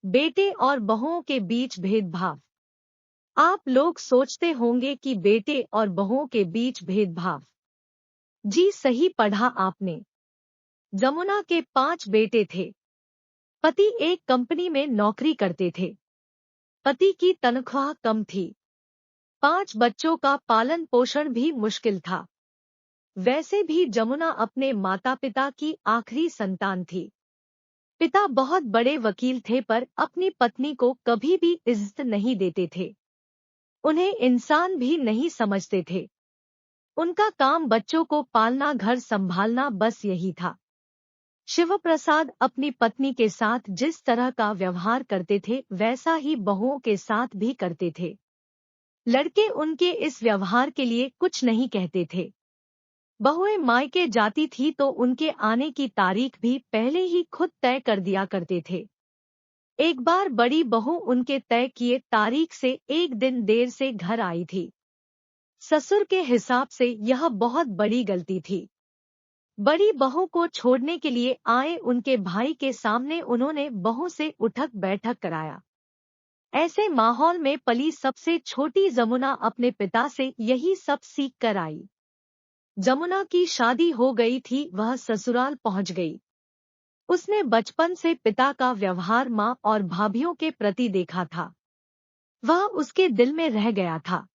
बेटे और बहुओं के बीच भेदभाव। आप लोग सोचते होंगे कि बेटे और बहुओं के बीच भेदभाव। जी सही पढ़ा आपने। जमुना के 5 बेटे थे। पति एक कंपनी में नौकरी करते थे। पति की तनख्वाह कम थी। 5 बच्चों का पालन पोषण भी मुश्किल था। वैसे भी जमुना अपने माता पिता की आखिरी संतान थी। पिता बहुत बड़े वकील थे पर अपनी पत्नी को कभी भी इज्जत नहीं देते थे। उन्हें इंसान भी नहीं समझते थे। उनका काम बच्चों को पालना, घर संभालना, बस यही था। शिवप्रसाद अपनी पत्नी के साथ जिस तरह का व्यवहार करते थे वैसा ही बहुओं के साथ भी करते थे। लड़के उनके इस व्यवहार के लिए कुछ नहीं कहते थे। बहुएं मायके जाती थी तो उनके आने की तारीख भी पहले ही खुद तय कर दिया करते थे। एक बार बड़ी बहू उनके तय किए तारीख से एक दिन देर से घर आई थी। ससुर के हिसाब से यह बहुत बड़ी गलती थी। बड़ी बहू को छोड़ने के लिए आए उनके भाई के सामने उन्होंने बहू से उठक बैठक कराया। ऐसे माहौल में पली सबसे छोटी जमुना अपने पिता से यही सब सीख कर आई। जमुना की शादी हो गई थी, वह ससुराल पहुंच गई। उसने बचपन से पिता का व्यवहार माँ और भाभियों के प्रति देखा था। वह उसके दिल में रह गया था।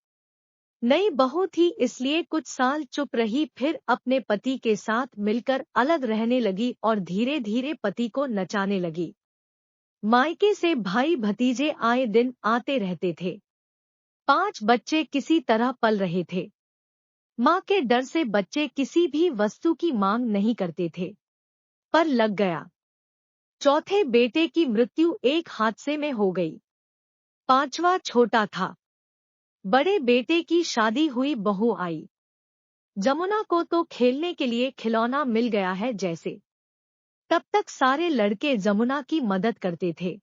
नई बहू थी इसलिए कुछ साल चुप रही, फिर अपने पति के साथ मिलकर अलग रहने लगी और धीरे धीरे पति को नचाने लगी। मायके से भाई भतीजे आए दिन आते रहते थे। 5 बच्चे किसी तरह पल रहे थे। माँ के डर से बच्चे किसी भी वस्तु की मांग नहीं करते थे। पर लग गया। चौथे बेटे की मृत्यु एक हादसे में हो गई। 5वां छोटा था। बड़े बेटे की शादी हुई, बहू आई। जमुना को तो खेलने के लिए खिलौना मिल गया है जैसे। तब तक सारे लड़के जमुना की मदद करते थे।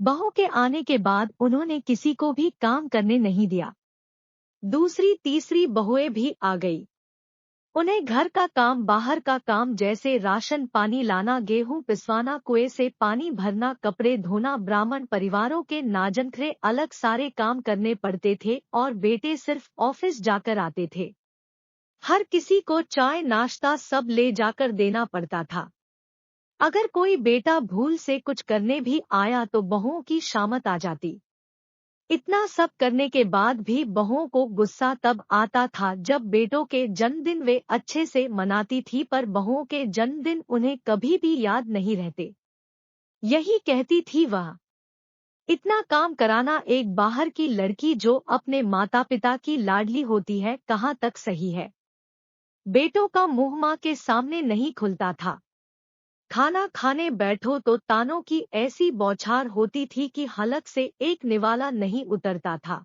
बहू के आने के बाद उन्होंने किसी को भी काम करने नहीं दिया। दूसरी तीसरी बहुएं भी आ गई। उन्हें घर का काम, बाहर का काम जैसे राशन पानी लाना, गेहूं पिसवाना, कुएं से पानी भरना, कपड़े धोना, ब्राह्मण परिवारों के नाजनखरे अलग सारे काम करने पड़ते थे और बेटे सिर्फ ऑफिस जाकर आते थे। हर किसी को चाय नाश्ता सब ले जाकर देना पड़ता था। अगर कोई बेटा भूल से कुछ करने भी आया तो बहुओं की शामत आ जाती। इतना सब करने के बाद भी बहुओं को गुस्सा तब आता था जब बेटों के जन्मदिन वे अच्छे से मनाती थी पर बहुओं के जन्मदिन उन्हें कभी भी याद नहीं रहते। यही कहती थी वह, इतना काम कराना एक बाहर की लड़की जो अपने माता पिता की लाडली होती है, कहाँ तक सही है। बेटों का मुंह माँ के सामने नहीं खुलता था। खाना खाने बैठो तो तानों की ऐसी बौछार होती थी कि हलक से एक निवाला नहीं उतरता था।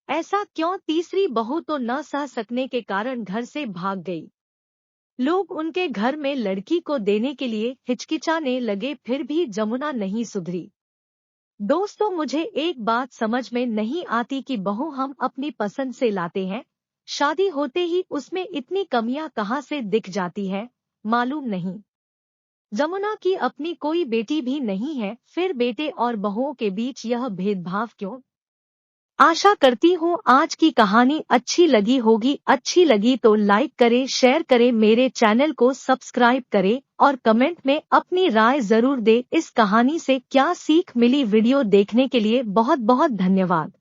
ऐसा क्यों? तीसरी बहू तो न सह सकने के कारण घर से भाग गई। लोग उनके घर में लड़की को देने के लिए हिचकिचाने लगे, फिर भी जमुना नहीं सुधरी। दोस्तों, मुझे एक बात समझ में नहीं आती कि बहू हम अपनी पसंद से लाते हैं, शादी होते ही उसमें इतनी कमियां कहाँ से दिख जाती है, मालूम नहीं। जमुना की अपनी कोई बेटी भी नहीं है, फिर बेटे और बहुओं के बीच यह भेदभाव क्यों? आशा करती हूँ आज की कहानी अच्छी लगी होगी। अच्छी लगी तो लाइक करें, शेयर करें, मेरे चैनल को सब्सक्राइब करें और कमेंट में अपनी राय जरूर दें। इस कहानी से क्या सीख मिली? वीडियो देखने के लिए बहुत बहुत धन्यवाद।